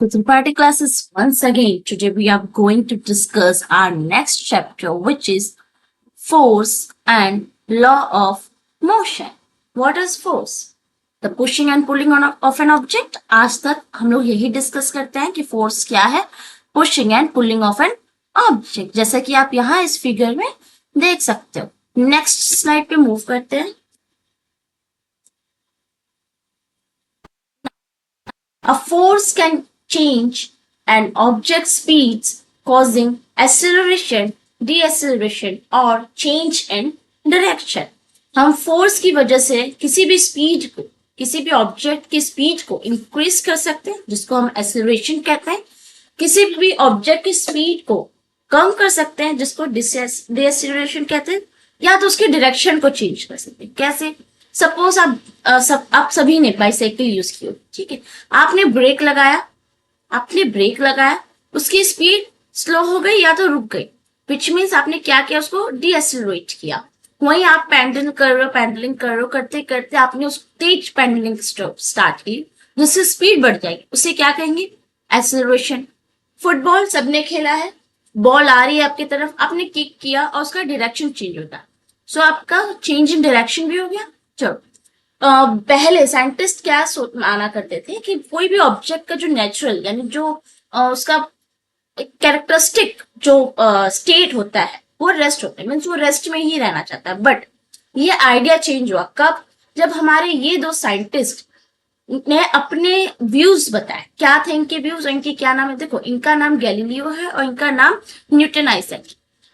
So, Tripartite classes once again. Today we are going to discuss our next chapter, which is force and law of motion. What is force? The pushing and pulling on of an object. आज तक हम लोग यही discuss करते हैं कि force क्या है, pushing and pulling of an object, जैसा कि आप यहाँ इस फिगर में देख सकते हो. नेक्स्ट स्लाइड पे मूव करते हैं. A force can change an object's speeds, causing acceleration, deceleration or change in direction. हम फोर्स की वजह से किसी भी स्पीड को, किसी भी ऑब्जेक्ट की स्पीड को इंक्रीज कर सकते हैं, जिसको हम एक्सेलरेशन कहते हैं. किसी भी ऑब्जेक्ट की स्पीड को कम कर सकते हैं, जिसको डिसेलरेशन कहते हैं, या तो उसकी डायरेक्शन को चेंज कर सकते हैं. कैसे? सपोज आप सभी ने बाइसाइकिल यूज की हो, ठीक है. आपने ब्रेक लगाया, उसकी स्पीड स्लो हो गई या तो रुक गई, विच मीन्स आपने क्या किया, उसको डीएक्सेलरेट किया. वहीं आप पैडलिंग कर रहे हो, करते करते आपने उस तेज पैडलिंग स्टार्ट की, जिससे स्पीड बढ़ जाएगी, उसे क्या कहेंगे? एक्सेलरेशन. फुटबॉल सबने खेला है, बॉल आ रही है आपकी तरफ, आपने किक किया और उसका डायरेक्शन चेंज होता है, सो आपका चेंज इन डायरेक्शन भी हो गया. चलो, पहले साइंटिस्ट क्या माना करते थे कि कोई भी ऑब्जेक्ट का जो नेचुरल यानी जो उसका कैरेक्टरिस्टिक जो स्टेट होता है वो रेस्ट होता है, मीन्स वो रेस्ट में ही रहना चाहता है. बट ये आइडिया चेंज हुआ कब? जब हमारे ये दो साइंटिस्ट ने अपने व्यूज बताए. क्या थे इनके व्यूज? इनके क्या नाम है? देखो, इनका नाम गैलीलियो है और इनका नाम न्यूटन आइजैक.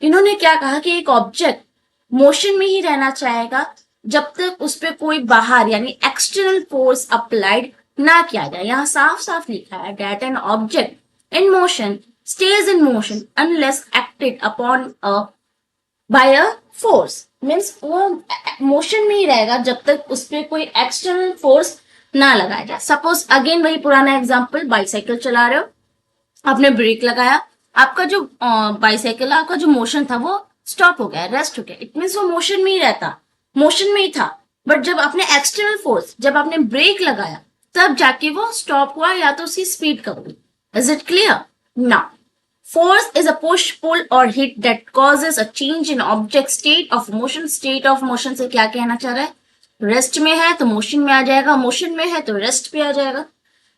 इन्होंने क्या कहा कि एक ऑब्जेक्ट मोशन में ही रहना चाहेगा जब तक उस पर कोई बाहर यानी एक्सटर्नल फोर्स अप्लाइड ना किया जाए. यहाँ साफ साफ लिखा है that an object in motion stage in motion unless acted upon bye a force. Means वो मोशन में ही रहेगा जब तक उस पर कोई एक्सटर्नल फोर्स ना लगाया जाए. सपोज अगेन वही पुराना एग्जाम्पल, बाइसाइकिल चला रहे हो, आपने ब्रेक लगाया, आपका जो बाइसाइकिल आपका जो मोशन था वो स्टॉप हो गया, रेस्ट हो गया. इट मीन्स वो मोशन में ही रहता, मोशन में ही था. बट जब आपने एक्सटर्नल फोर्स, जब आपने ब्रेक लगाया, तब जाके वो स्टॉप हुआ या तो उसकी स्पीड कम हुई. Is it clear? Now, force is a push, pull or hit that causes a change in object state of motion. State of motion से क्या कहना चाह रहा है? रेस्ट में है तो मोशन में आ जाएगा, मोशन में है तो रेस्ट पे आ जाएगा.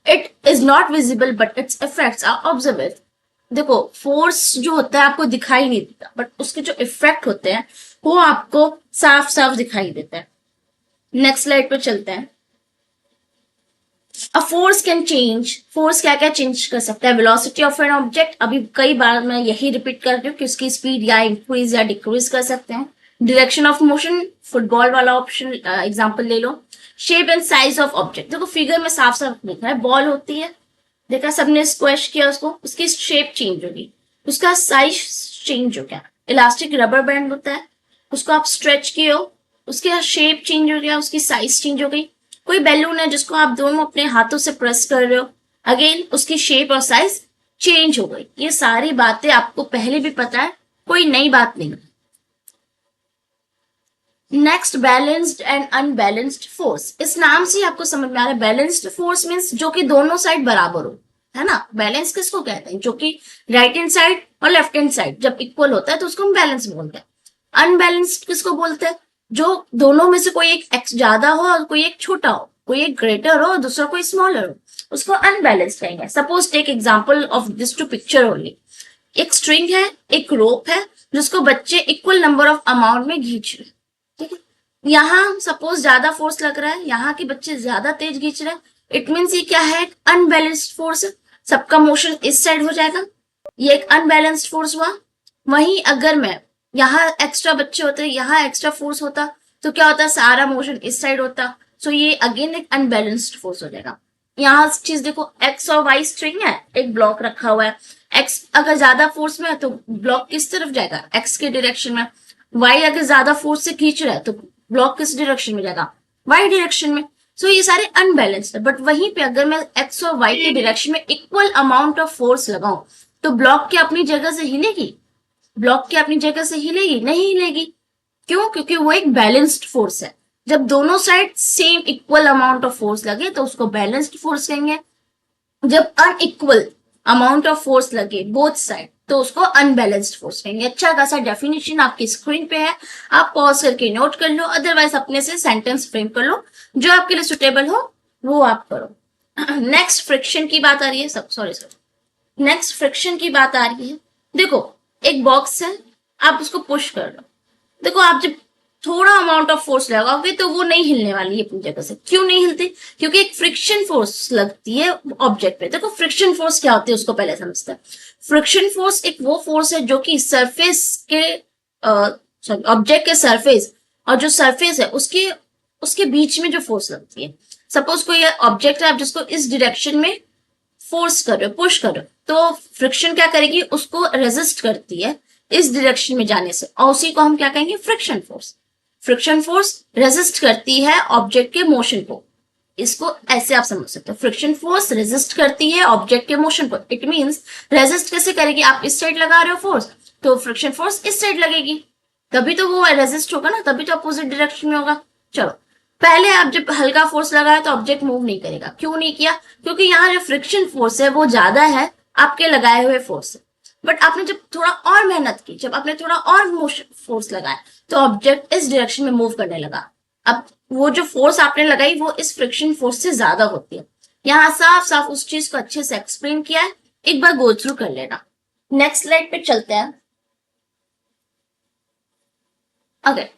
It is not visible but its effects are observable. देखो, फोर्स जो होता है आपको दिखाई नहीं देता, बट उसके जो इफेक्ट होते हैं वो आपको साफ साफ दिखाई देता है. नेक्स्ट स्लाइड पे चलते हैं. A force can change. Force क्या क्या चेंज कर सकता है? वेलोसिटी ऑफ एन ऑब्जेक्ट, अभी कई बार मैं यही रिपीट कर रही हूँ कि उसकी स्पीड या इंक्रीज या डिक्रीज कर सकते हैं. डायरेक्शन ऑफ मोशन, फुटबॉल वाला ऑप्शन एग्जांपल ले लो. Shape and size of object, देखो फिगर में साफ साफ लिखा है, बॉल होती है, देखा सबने स्क्वैश किया उसको, उसकी शेप चेंज होगी, उसका साइज चेंज हो गया. इलास्टिक रबर बैंड होता है, उसको आप स्ट्रेच किए हो, उसका शेप चेंज हो गया, उसकी साइज चेंज हो गई. कोई बैलून है जिसको आप दोनों अपने हाथों से प्रेस कर रहे हो, अगेन उसकी शेप और साइज चेंज हो गई. ये सारी बातें आपको पहले भी पता है, कोई नई बात नहीं. Next, balanced and unbalanced force. इस नाम से आपको समझ में आ रहा है, बैलेंस्ड फोर्स मीन्स जो कि दोनों साइड बराबर हो, है ना. बैलेंस किसको कहते हैं? जो कि राइट हैंड साइड और लेफ्ट हैंड साइड जब इक्वल होता है तो उसको हम बैलेंस बोलते हैं. अनबैलेंस्ड किसको बोलते हैं? जो दोनों में से कोई एक ज्यादा हो और कोई एक छोटा हो, कोई एक ग्रेटर हो और दूसरा कोई स्मॉलर हो, उसको अनबैलेंस्ड कहेंगे. Suppose take example of this two picture only. एक स्ट्रिंग है, एक रोप है, जिसको बच्चे इक्वल नंबर ऑफ अमाउंट में खींच रहे हैं, ठीक है. यहाँ सपोज ज्यादा फोर्स लग रहा है, यहाँ के बच्चे ज्यादा तेज खींच रहे हैं, इट मीन्स ये क्या है? Unbalanced force. सबका मोशन इस साइड हो जाएगा, ये एक अनबैलेंस्ड फोर्स हुआ. वहीं अगर मैं यहाँ एक्स्ट्रा बच्चे होते, यहाँ एक्स्ट्रा फोर्स होता तो क्या होता? सारा मोशन इस साइड होता, सो ये अगेन एक अनबैलेंस्ड फोर्स हो जाएगा. यहाँ चीज देखो, एक्स और वाई स्ट्रिंग है, एक ब्लॉक रखा हुआ है, एक्स अगर ज्यादा फोर्स में है तो ब्लॉक किस तरफ जाएगा? एक्स के डायरेक्शन में. वाई अगर ज्यादा फोर्स से खींच रहा है तो ब्लॉक किस डायरेक्शन में जाएगा? वाई डायरेक्शन में. सो ये सारे अनबैलेंस्ड है. बट वहीं पे अगर मैं एक्स और वाई के डायरेक्शन में इक्वल अमाउंट ऑफ फोर्स लगाऊं तो ब्लॉक क्या अपनी जगह से हिलेगी? ब्लॉक क्या अपनी जगह से हिलेगी? नहीं हिलेगी. क्यों? क्योंकि वो एक बैलेंस्ड फोर्स है. जब दोनों side same equal amount of force लगे तो उसको बैलेंस्ड फोर्स कहेंगे. जब अनइक्वल अमाउंट ऑफ फोर्स लगे बोथ साइड तो उसको अनबैलेंस्ड फोर्स कहेंगे। अच्छा खासा डेफिनेशन आपकी स्क्रीन पे है, आप पॉज करके नोट कर लो, अदरवाइज अपने से सेंटेंस फ्रेम कर लो, जो आपके लिए सुटेबल हो वो आप करो। नेक्स्ट फ्रिक्शन की बात आ रही है, सब सॉरी सॉरी, नेक्स्ट फ्रिक्शन की बात आ रही है। देखो एक बॉक्स है, आप उसको पुश कर लो, देखो आप जब थोड़ा अमाउंट ऑफ फोर्स लगाओगे तो वो नहीं हिलने वाली है अपनी जगह से। क्यों नहीं हिलती? क्योंकि एक फ्रिक्शन फोर्स लगती है ऑब्जेक्ट पे। देखो फ्रिक्शन फोर्स क्या होती है उसको पहले समझते हैं। फ्रिक्शन फोर्स एक वो फोर्स है जो कि सरफेस के ऑब्जेक्ट के सरफेस और जो सरफेस है उसके उसके बीच में जो फोर्स लगती है। सपोज कोई ऑब्जेक्ट है, आप जिसको इस डायरेक्शन में फोर्स कर रहे हो, पुश कर रहे हो, तो फ्रिक्शन क्या करेगी, उसको रेजिस्ट करती है इस डायरेक्शन में जाने से, और उसी को हम क्या कहेंगे, friction force. Friction force resist करती है ऑब्जेक्ट के मोशन को। इसको ऐसे आप समझ सकते हो, फ्रिक्शन फोर्स रेजिस्ट करती है ऑब्जेक्ट के मोशन को। इट मींस रेजिस्ट कैसे करेगी, आप इस साइड लगा रहे हो फोर्स, तो फ्रिक्शन फोर्स इस साइड लगेगी, तभी तो वो रेजिस्ट होगा ना, तभी तो अपोजिट डायरेक्शन में होगा। चलो, पहले आप जब हल्का फोर्स लगाया तो ऑब्जेक्ट मूव नहीं करेगा। क्यों नहीं किया? क्योंकि यहाँ जो फ्रिक्शन फोर्स है वो ज्यादा है आपके लगाए हुए फोर्स से। बट आपने जब थोड़ा और मेहनत की, जब आपने थोड़ा और मोशन फोर्स लगाया, तो ऑब्जेक्ट इस डायरेक्शन में मूव करने लगा। अब वो जो फोर्स आपने लगाई वो इस फ्रिक्शन फोर्स से ज्यादा होती है। यहाँ साफ साफ उस चीज को अच्छे से एक्सप्लेन किया है, एक बार गो थ्रू कर लेना। नेक्स्ट स्लाइड पे चलते हैं। अगर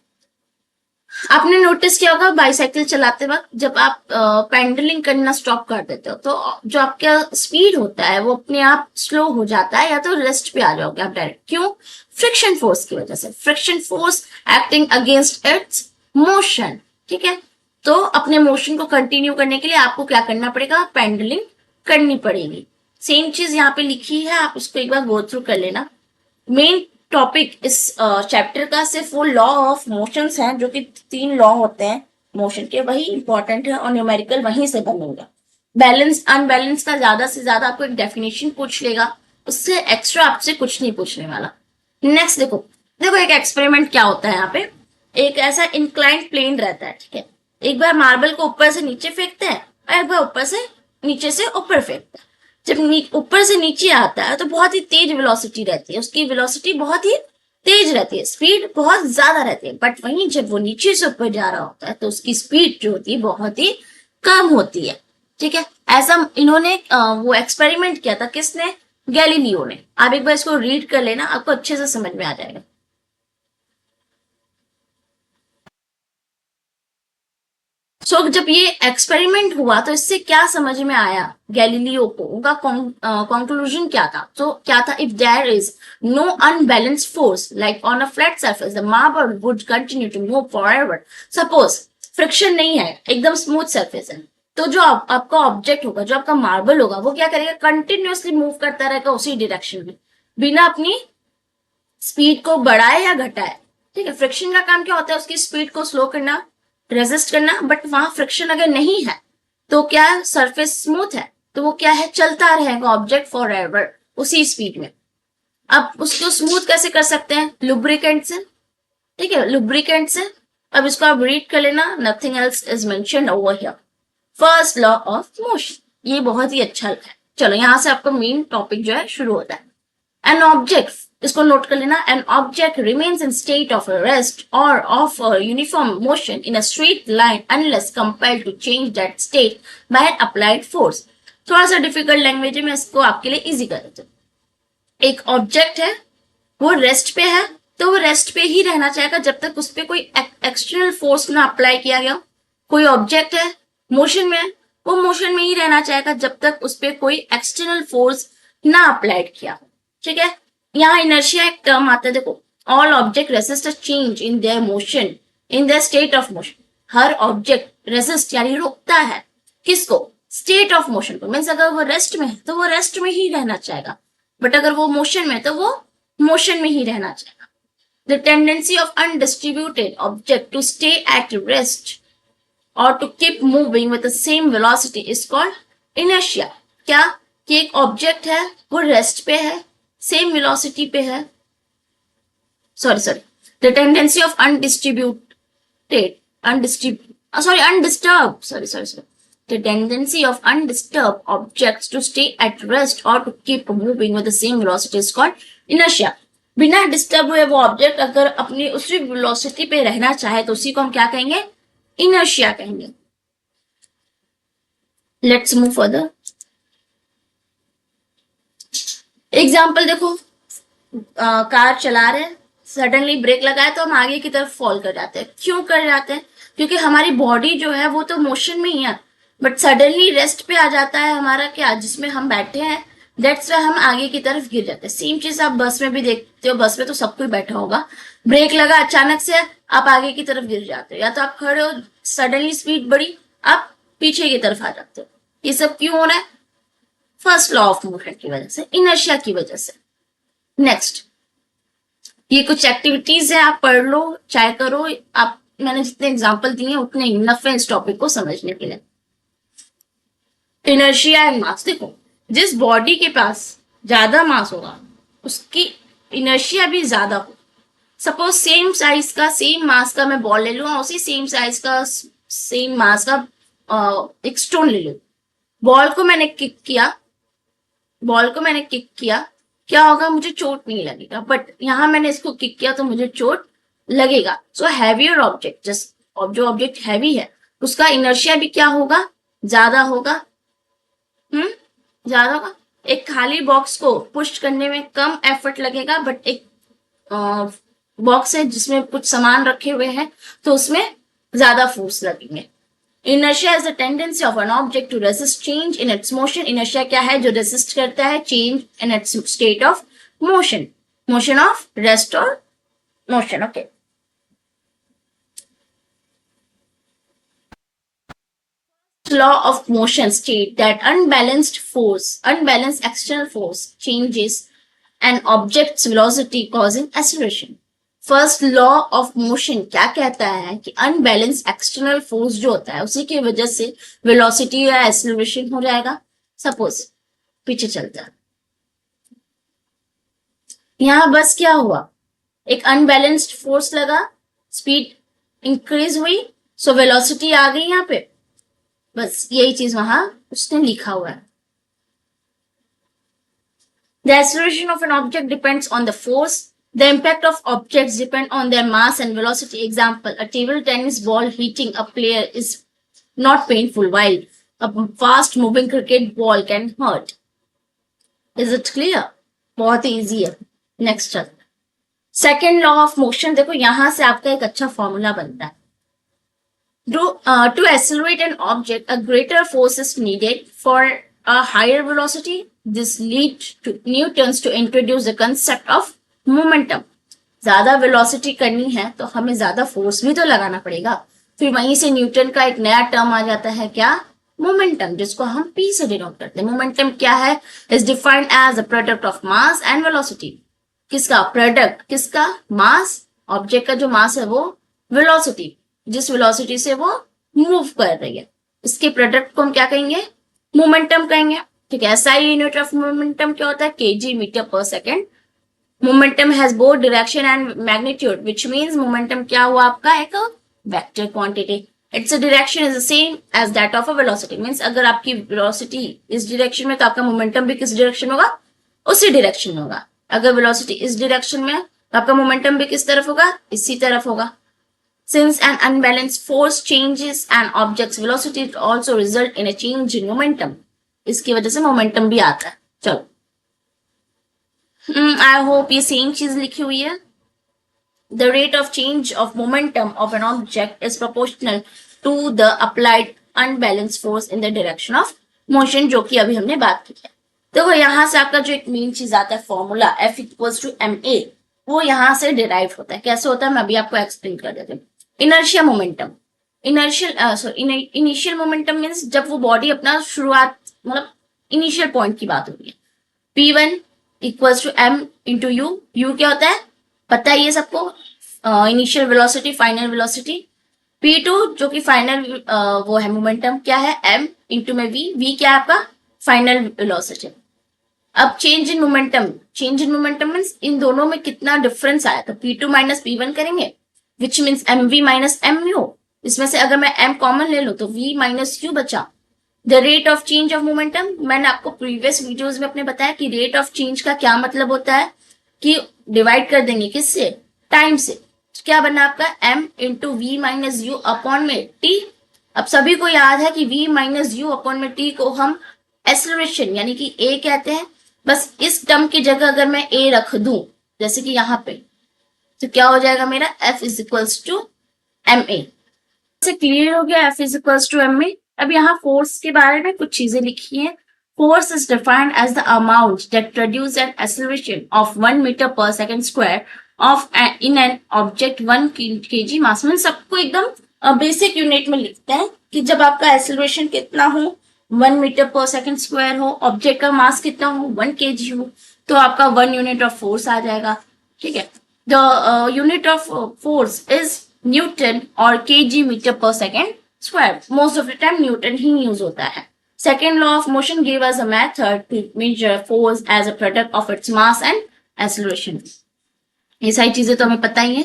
आपने नोटिस किया होगा बाइसाइकिल चलाते वक्त जब आप पेंडलिंग करना स्टॉप कर देते हो तो जो आपका स्पीड होता है वो अपने आप स्लो हो जाता है, या तो रेस्ट पे आ जाओगे आप डायरेक्ट। क्यों? फ्रिक्शन फोर्स की वजह से। Friction force acting against it's motion. ठीक है, तो अपने मोशन को कंटिन्यू करने के लिए आपको क्या करना पड़ेगा, पेंडलिंग करनी पड़ेगी। सेम चीज यहाँ पे लिखी है, आप उसको एक बार गो थ्रू कर लेना। मेन टॉपिक इस चैप्टर का सिर्फ वो लॉ ऑफ मोशंस हैं, जो कि 3 लॉ होते हैं मोशन के, वही इंपॉर्टेंट है और न्यूमेरिकल वहीं से बनेगा। बैलेंस अनबैलेंस का ज्यादा से ज्यादा आपको एक डेफिनेशन पूछ लेगा, उससे एक्स्ट्रा आपसे कुछ नहीं पूछने वाला। नेक्स्ट देखो, देखो एक एक्सपेरिमेंट क्या होता है यहाँ पे। एक ऐसा इंक्लाइंड प्लेन रहता है, ठीक है, एक बार मार्बल को ऊपर से नीचे फेंकते हैं और एक बार ऊपर से नीचे से ऊपर फेंकते हैं। जब ऊपर से नीचे आता है तो बहुत ही तेज वेलोसिटी रहती है, उसकी वेलोसिटी बहुत ही तेज रहती है, स्पीड बहुत ज्यादा रहती है। बट वहीं जब वो नीचे से ऊपर जा रहा होता है तो उसकी स्पीड जो होती है बहुत ही कम होती है। ठीक है, ऐसा इन्होंने वो एक्सपेरिमेंट किया था, किसने, गैलीलियो ने। आप एक बार इसको रीड कर लेना, आपको अच्छे से समझ में आ जाएगा। जब ये एक्सपेरिमेंट हुआ तो इससे क्या समझ में आया गैलीलियो को, उनका कंक्लूजन क्या था? तो क्या था, if there is no unbalanced force like on a flat surface the marble would continue to move forever. Suppose friction नहीं है, एकदम स्मूथ सरफेस है, तो जो आपका ऑब्जेक्ट होगा, जो आपका मार्बल होगा, वो क्या करेगा, कंटिन्यूअसली मूव करता रहेगा उसी डायरेक्शन में, बिना अपनी स्पीड को बढ़ाए या घटाए। ठीक है, फ्रिक्शन का काम क्या होता है, उसकी स्पीड को स्लो करना, रेजिस्ट करना। बट वहां फ्रिक्शन अगर नहीं है तो क्या, सरफेस स्मूथ है तो वो क्या है, चलता रहेगा ऑब्जेक्ट फॉर एवर उसी स्पीड में। अब उसको स्मूथ कैसे कर सकते हैं, लुब्रिकेंट से। ठीक है, लुब्रिकेंट से। अब इसको आप रीड कर लेना, nothing else is mentioned over here, first law of motion. ये बहुत ही अच्छा है। चलो यहां से आपका मेन टॉपिक जो है शुरू होता है। एन ऑब्जेक्ट, इसको नोट कर लेना, an object remains in state of rest और of uniform motion in a straight line unless compelled to change that state by an applied force. थोड़ा सा डिफिकल्ट लैंग्वेज में इसको आपके लिए इजी कर देते। एक ऑब्जेक्ट है, वो रेस्ट पे है, तो वो रेस्ट पे ही रहना चाहेगा जब तक उस पर कोई एक्सटर्नल फोर्स ना अप्लाई किया गया। कोई ऑब्जेक्ट है, मोशन में है, वो मोशन में ही रहना चाहेगा जब तक उस पर कोई एक्सटर्नल फोर्स ना अप्लाइड किया। ठीक है, यहाँ इनर्शिया एक टर्म आता है, देखो, all object resist a change in their motion in their state of motion. हर ऑब्जेक्ट रेसिस्ट यानी रोकता है, किसको, स्टेट ऑफ मोशन को। मीन्स अगर वो रेस्ट में है तो वो रेस्ट में ही रहना चाहेगा, बट अगर वो मोशन में है तो वो मोशन में ही रहना चाहेगा। The tendency of undistributed object to stay at rest और to keep moving with the same velocity is called inertia. क्या, कि एक ऑब्जेक्ट है, वो रेस्ट पे है, सेम वेलोसिटी पे है, sorry, the tendency of undistributed undisturb, sorry, the tendency of undisturbed objects to stay at rest or to keep moving with the same velocity is called inertia. बिना disturb हुए वो object अगर अपनी उसी velocity पे रहना चाहे तो उसी को हम क्या कहेंगे, इनर्शिया कहेंगे. Let's move further. एग्जाम्पल देखो, कार चला रहे हैं, सडनली ब्रेक लगाए तो हम आगे की तरफ फॉल कर जाते हैं. क्यों कर जाते हैं? क्योंकि हमारी बॉडी जो है वो तो मोशन में ही है, बट सडनली रेस्ट पे आ जाता है हमारा क्या, जिसमें हम बैठे हैं, दैट्स वाई हम आगे की तरफ गिर जाते हैं. सेम चीज आप बस में भी देखते हो, बस में तो सब कोई बैठा होगा, ब्रेक लगा अचानक से आप आगे की तरफ गिर जाते हो, या तो आप खड़े हो सडनली स्पीड बढ़ी आप पीछे की तरफ आ जाते हो. ये सब क्यों हो रहा है? फर्स्ट लॉ ऑफ मोशन की वजह से, इनर्शिया की वजह से. नेक्स्ट, ये कुछ एक्टिविटीज है, आप पढ़ लो चाहे करो, आप मैंने जितने एग्जाम्पल दिए उतने इनफ है इस टॉपिक को समझने के लिए. Inertia and mass. देखो, जिस बॉडी के पास ज्यादा मास होगा उसकी इनर्शिया भी ज्यादा हो. सपोज सेम साइज का सेम मास का मैं बॉल ले लूँ, उसी सेम साइज का सेम मास का एक स्टोन ले लूँ. बॉल को मैंने किक किया, क्या होगा, मुझे चोट नहीं लगेगा, बट यहां मैंने इसको किक किया तो मुझे चोट लगेगा. सो हैवियर ऑब्जेक्ट, जो ऑब्जेक्ट हैवी है उसका इनर्शिया भी क्या होगा, ज्यादा होगा. ज्यादा होगा. एक खाली बॉक्स को पुश करने में कम एफर्ट लगेगा, बट एक बॉक्स है जिसमें कुछ सामान रखे हुए हैं तो उसमें ज्यादा फोर्स लगेंगे. Inertia is the tendency of an object to resist change in its motion. Inertia क्या है, जो रेसिस्ट करता है change in its state of motion, motion of rest और motion. Okay, law of motion state that unbalanced external force changes an object's velocity causing acceleration. First law of motion क्या कहता है कि अनबैलेंस एक्सटर्नल फोर्स जो होता है उसी की वजह से वेलोसिटी या एक्सेलरेशन हो जाएगा. सपोज पीछे चलता है, यहां बस क्या हुआ, एक अनबैलेंस्ड फोर्स लगा, स्पीड इंक्रीज हुई, सो वेलोसिटी आ गई यहाँ पे. बस यही चीज वहां उसने लिखा हुआ है. The acceleration of an object depends on the force. The impact of objects depend on their mass and velocity. Example, a table tennis ball hitting a player is not painful, while a fast moving cricket ball can hurt. Is it clear? बहुत easy है. Next चल. Second law of motion, देखो यहां से आपका एक अच्छा formula बनता है. To accelerate an object, a greater force is needed for a higher velocity. This leads to Newton's to introduce the concept of momentum. ज्यादा वेलोसिटी करनी है तो हमें ज्यादा फोर्स भी तो लगाना पड़ेगा. फिर वहीं से न्यूटन का एक नया टर्म आ जाता है, क्या, मोमेंटम, जिसको हम P से डिनोट करते हैं. मोमेंटम क्या है, is defined as a product of mass and velocity. किसका प्रोडक्ट, किसका, मास, ऑब्जेक्ट का जो मास है वो वेलोसिटी, जिस वेलोसिटी से वो मूव कर रही है, इसके प्रोडक्ट को हम क्या कहेंगे, मोमेंटम कहेंगे. ठीक है, SI यूनिट ऑफ मोमेंटम क्या होता है, kg metre per second. Momentum has both direction and magnitude, which means momentum क्या हुआ आपका, एक vector quantity. Its direction is the same as that of a velocity. Means अगर आपकी वेलोसिटी इस डायरेक्शन में तो आपका मोमेंटम भी किस डायरेक्शन होगा, उसी डायरेक्शन में होगा. अगर वेलोसिटी इस डायरेक्शन में तो आपका मोमेंटम भी किस तरफ होगा, इसी तरफ होगा. Since an unbalanced force changes an object's velocity, it also result in a change in momentum. इसकी वजह से मोमेंटम भी आता है. चलो, आई होप ये सेम चीज लिखी हुई है. The rate of change of momentum of an object is proportional to the applied unbalanced force in the direction of motion, जो कि अभी हमने बात की है. देखो यहां से आपका जो एक मेन चीज आता है formula F equals to ma, वो यहां से डिराइव होता है. कैसे होता है मैं अभी आपको एक्सप्लेन कर देती हूँ. Inertia momentum, initial momentum means जब वो बॉडी अपना शुरुआत, मतलब इनिशियल पॉइंट की बात हो रही है. P1 equals to m into u. U क्या होता है पता है ये सबको, initial velocity, final velocity. P2 जो कि फाइनल वो है मोमेंटम, क्या है, m इंटू में v. v क्या है आपका फाइनल वेलोसिटी. अब change in momentum means in दोनों में कितना डिफरेंस आया, तो P2 माइनस P1 करेंगे, which means mv minus mu. इसमें से अगर मैं m कॉमन ले लूं तो v माइनस u बचा. The rate of change of momentum, मैंने आपको प्रीवियस वीडियोस में अपने बताया कि रेट ऑफ चेंज का क्या मतलब होता है कि डिवाइड कर देंगे किससे, टाइम से। तो क्या बना आपका m into v minus u upon में t। अब सभी को याद है कि v माइनस यू अपॉन में t को हम एक्सेलरेशन यानी कि a कहते हैं। बस इस टर्म की जगह अगर मैं a रख दूं जैसे कि यहाँ पे, तो क्या हो जाएगा मेरा f is equals to m a. से क्लियर हो गया f is equals to m a. अब यहाँ फोर्स के बारे में कुछ चीजें लिखी हैं। Force is defined as the amount that produce an acceleration of 1 metre per second square of in an object 1 kg mass. में सबको एकदम बेसिक यूनिट में लिखते हैं कि जब आपका एक्सेलरेशन कितना हो, 1 मीटर पर सेकंड स्क्वायर हो, ऑब्जेक्ट का मास कितना हो, 1 kg हो, तो आपका 1 यूनिट ऑफ फोर्स आ जाएगा। ठीक है, the unit of force is Newton और kg metre per second square. Most of the time Newton he use होता है। Second law of motion gave us a method to measure force as a product of its mass and acceleration. ये सारी चीजें तो हमें पता ही है।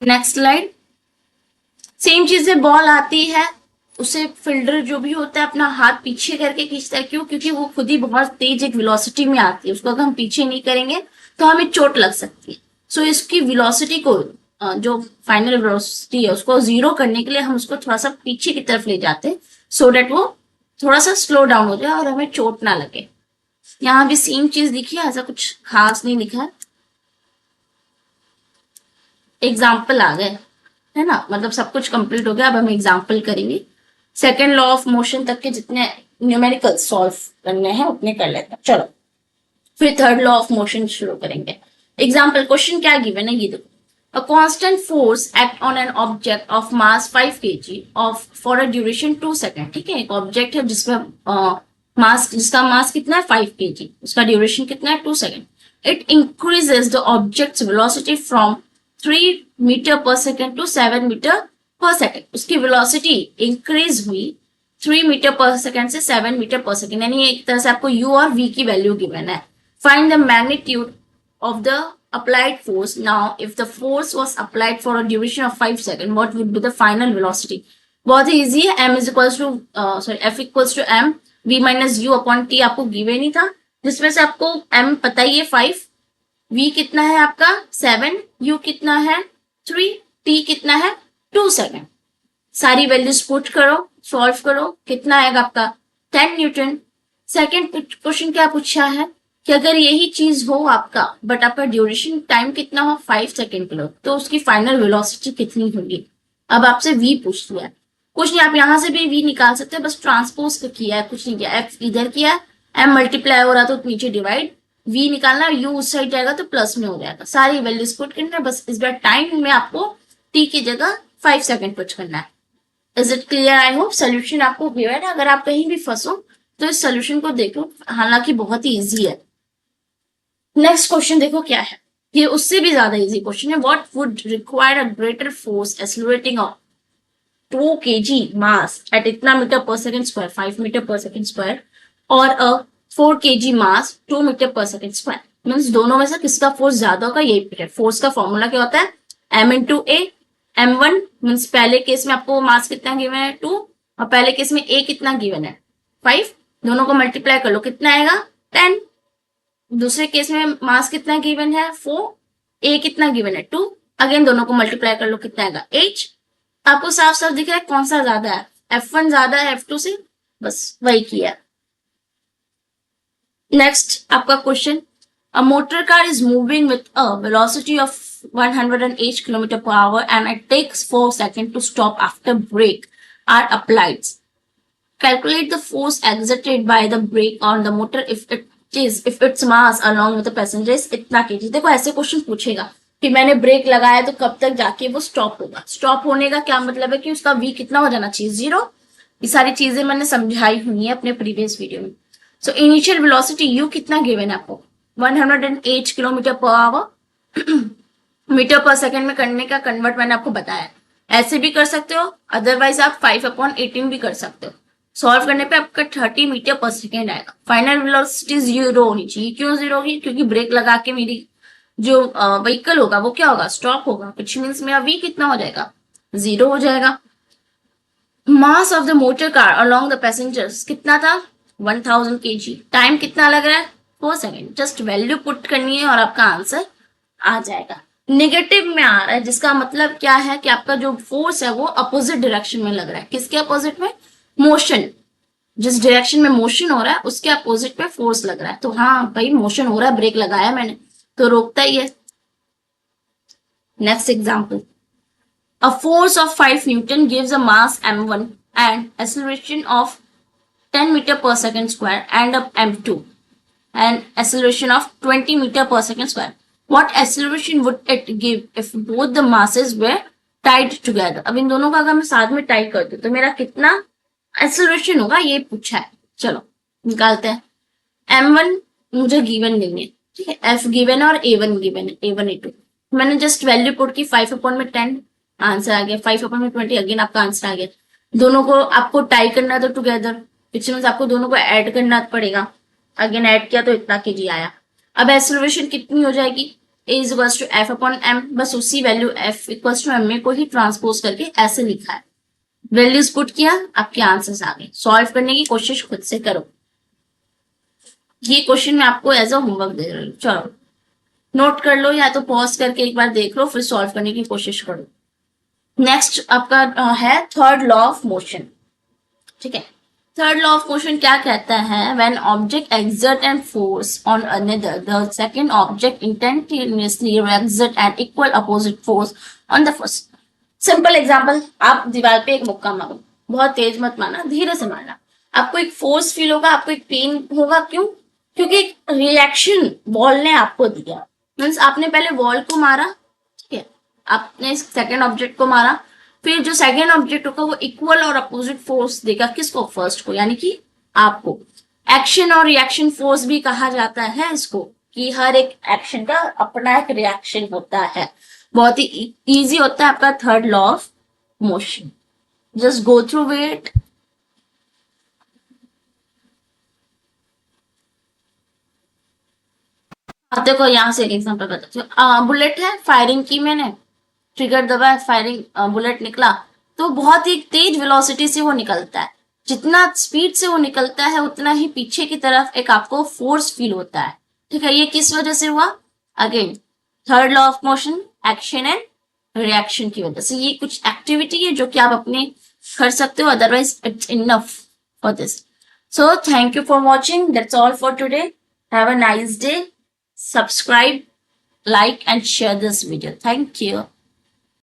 Next slide. Same चीजें, बॉल आती है, उसे फील्डर जो भी होता है अपना हाथ पीछे करके खींचता है। क्यों? क्योंकि वो खुद ही बहुत तेज एक वेलोसिटी में आती है, उसको अगर हम पीछे नहीं करेंगे तो हमें चोट लग सकती है। सो इसकी वेलोसिटी को, जो फाइनल वेलोसिटी है उसको जीरो करने के लिए हम उसको थोड़ा सा पीछे की तरफ ले जाते हैं, सो डेट वो थोड़ा सा स्लो डाउन हो जाए और हमें चोट ना लगे। यहाँ भी सेम चीज लिखी है, ऐसा कुछ खास नहीं लिखा है। एग्जाम्पल आ गए है ना, मतलब सब कुछ कंप्लीट हो गया। अब हम एग्जाम्पल करेंगे। सेकेंड लॉ ऑफ मोशन तक के जितने न्यूमेरिकल सॉल्व करने हैं उतने कर लेते हैं। चलो फिर थर्ड लॉ ऑफ मोशन शुरू करेंगे। एग्जाम्पल क्वेश्चन क्या गिवन है ये देखो। A constant force act on an object of mass 5 kg of for a duration 2 second. ठीक है, एक ऑब्जेक्ट है जिसमें मास, जिसका मास कितना है 5 kg, उसका ड्यूरेशन कितना है 2 सेकेंड। It increases the object's velocity from 3 metre per second to 7 metre per second. उसकी वेलोसिटी इंक्रीज हुई 3 मीटर पर सेकेंड से 7 मीटर पर सेकेंड, यानी एक तरह से आपको u और v की वैल्यू गिवन है। Find the magnitude of the applied force. Now, if the force was applied for a duration of 5 seconds, what would be the final velocity? बहुत ही easy है। m is equals to f equals to m v minus u upon t आपको giveaway नहीं था, जिसमें से आपको m पता ही है 5, v कितना है आपका 7, u कितना है 3, t कितना है 2 सेकेंड। सारी वैल्यूज पुट करो, सॉल्व करो, कितना आएगा आपका 10 न्यूटन। सेकेंड क्वेश्चन क्या पूछा है कि अगर यही चीज हो आपका, बट आपका ड्यूरेशन टाइम कितना हो 5 सेकेंड के लिए, तो उसकी फाइनल वेलोसिटी कितनी होगी। अब आपसे v पूछ लिया, कुछ नहीं, आप यहां से भी v निकाल सकते हैं, बस ट्रांसपोज किया है, कुछ नहीं किया। f इधर किया, m मल्टीप्लाई हो रहा तो नीचे डिवाइड, v निकालना, u उस साइड जाएगा तो प्लस में हो जाएगा। सारी वैल्यूज पुट करना है, बस इस बार टाइम में आपको t की जगह 5 सेकेंड पुट करना है। Is it clear? I hope solution आपको क्लियर है। अगर आप कहीं भी फंसो तो इस सोल्यूशन को देखो, हालांकि बहुत ही ईजी है। नेक्स्ट क्वेश्चन देखो क्या है, ये उससे भी ज्यादा इजी क्वेश्चन है। What would require a greater force accelerating of 2 kg mass at इतना metre per second square, 5 metre per second square, और अ 4 kg मास 2 metre per second square. Means दोनों में से किसका फोर्स ज्यादा होगा, यही फोर्स का फॉर्मूला क्या होता है, m इंटू ए। m1 मीन्स पहले केस में आपको मास कितना गिवन है 2, और पहले केस में a कितना गिवन है 5, दोनों को मल्टीप्लाई कर लो, कितना आएगा 10। दूसरे केस में मास कितना गिवन है 4, a कितना गिवन है 2, अगेन दोनों को मल्टीप्लाई कर लो, कितना आएगा h। आपको साफ साफ दिख रहा है कौन सा ज्यादा है, f1 ज्यादा है f2 से, बस वही किया। नेक्स्ट आपका question, a motor car is moving with a velocity of 108 kilometre per hour and it takes 4 second to stop after brake are applied. Calculate the force exerted by the brake on the motor if its mass along with the passenger is इतना kg। देखो ऐसे question पूछेगा कि मैंने break लगाया तो कब तक जाके वो स्टॉप होगा। स्टॉप होने का क्या मतलब है कि उसका v कितना हो जाना चाहिए 0। ये सारी चीजें मैंने समझाई हुई है अपने प्रीवियस वीडियो में। सो इनिशियल वेलोसिटी u कितना गिवन है आपको 108 kilometre per our, metre per second में करने का कन्वर्ट मैंने आपको बताया। ऐसे भी कर सकते हो, अदरवाइज आप 5/18 भी कर सकते हो। सॉल्व करने पे आपका 30 मीटर पर सेकेंड आएगा। फाइनल वेलोसिटी 0 होनी चाहिए। क्यों 0 होगी, क्योंकि ब्रेक लगा के मेरी जो व्हीकल होगा वो क्या होगा, स्टॉप होगा, विच मीन्स मेरा v कितना हो जाएगा 0 हो जाएगा। Mass of the motor car along the passengers कितना था 1000 kg। टाइम कितना लग रहा है 4 सेकेंड। जस्ट वैल्यू पुट करनी है और आपका आंसर आ जाएगा। नेगेटिव में आ रहा है जिसका मतलब क्या है कि आपका जो फोर्स है वो अपोजिट डायरेक्शन में लग रहा है। किसके अपोजिट में? मोशन। जिस डायरेक्शन में मोशन हो रहा है उसके अपोजिट में फोर्स लग रहा है। तो हाँ भाई मोशन हो रहा है, ब्रेक लगाया मैंने तो रोकता ही है। Next example, a force of 5 Newton gives a mass m1 and acceleration of 10 meter per second square and a m2 and acceleration of 20 meter per second square. What acceleration would it give if both the masses were tied together? अब इन दोनों का अगर मैं साथ में tie कर दूं तो मेरा कितना एक्सेलरेशन होगा ये पूछा है। चलो निकालते हैं। m1 मुझे गिवन नहीं है, ठीक है, f गिवन है और a1 गिवन है, a1 a2। मैंने जस्ट वैल्यू पुट की 5 अपॉन में 10, आंसर आ गया। 5 अपॉन में 20, अगेन आपका आंसर आ गया। दोनों को आपको टाई करना है तो टुगेदर, विच मीन्स आपको दोनों को ऐड करना पड़ेगा। अगेन ऐड किया तो इतना केजी आया। अब एक्सेलरेशन कितनी हो जाएगी? a is equals to f upon m. बस उसी value f equals to m को ही ट्रांसपोज करके ऐसे लिखा है। वैल्यूज पुट किया, आपके आंसर्स आ गए। सॉल्व करने की कोशिश खुद से करो। ये क्वेश्चन मैं आपको एज अ होमवर्क दे रही हूँ। चलो नोट कर लो या तो पॉज करके एक बार देख लो फिर सॉल्व करने की कोशिश करो। नेक्स्ट आपका है थर्ड लॉ ऑफ मोशन। ठीक है, थर्ड लॉ ऑफ मोशन क्या कहता है? When object exert and force on another the second object instantaneously exert and equal opposite force on the first. Simple example, आप दीवार पे एक मुक्का मारो, बहुत तेज मत मारना, धीरे से मारना। आपको एक फोर्स फील होगा, आपको एक पेन होगा। क्यों? क्योंकि एक रिएक्शन वॉल ने आपको दिया। मीन्स आपने पहले वॉल को मारा, ठीक है, आपने सेकेंड ऑब्जेक्ट को मारा, फिर जो सेकेंड ऑब्जेक्ट होगा वो इक्वल और अपोजिट फोर्स देगा। किसको? फर्स्ट को, यानी कि आपको। एक्शन और रिएक्शन फोर्स भी कहा जाता है इसको, कि हर एक एक्शन का अपना एक रिएक्शन होता है। बहुत ही इजी होता है आपका third law of motion. Just go through it. देखो यहाँ से एक एग्जांपल बताती हूँ। बुलेट है, फायरिंग की मैंने, ट्रिगर दबाया, फायरिंग, बुलेट निकला। तो बहुत ही तेज वेलोसिटी से वो निकलता है। जितना स्पीड से वो निकलता है उतना ही पीछे की तरफ एक आपको फोर्स फील होता है। ठीक है, ये किस वजह से हुआ? Again third law of motion, action and reaction की वजह से। ये कुछ एक्टिविटी है जो कि आप अपने कर सकते हो, otherwise it's enough for this. So thank you for watching, that's all for today. Have a nice day. Subscribe, like and share this video. Thank you.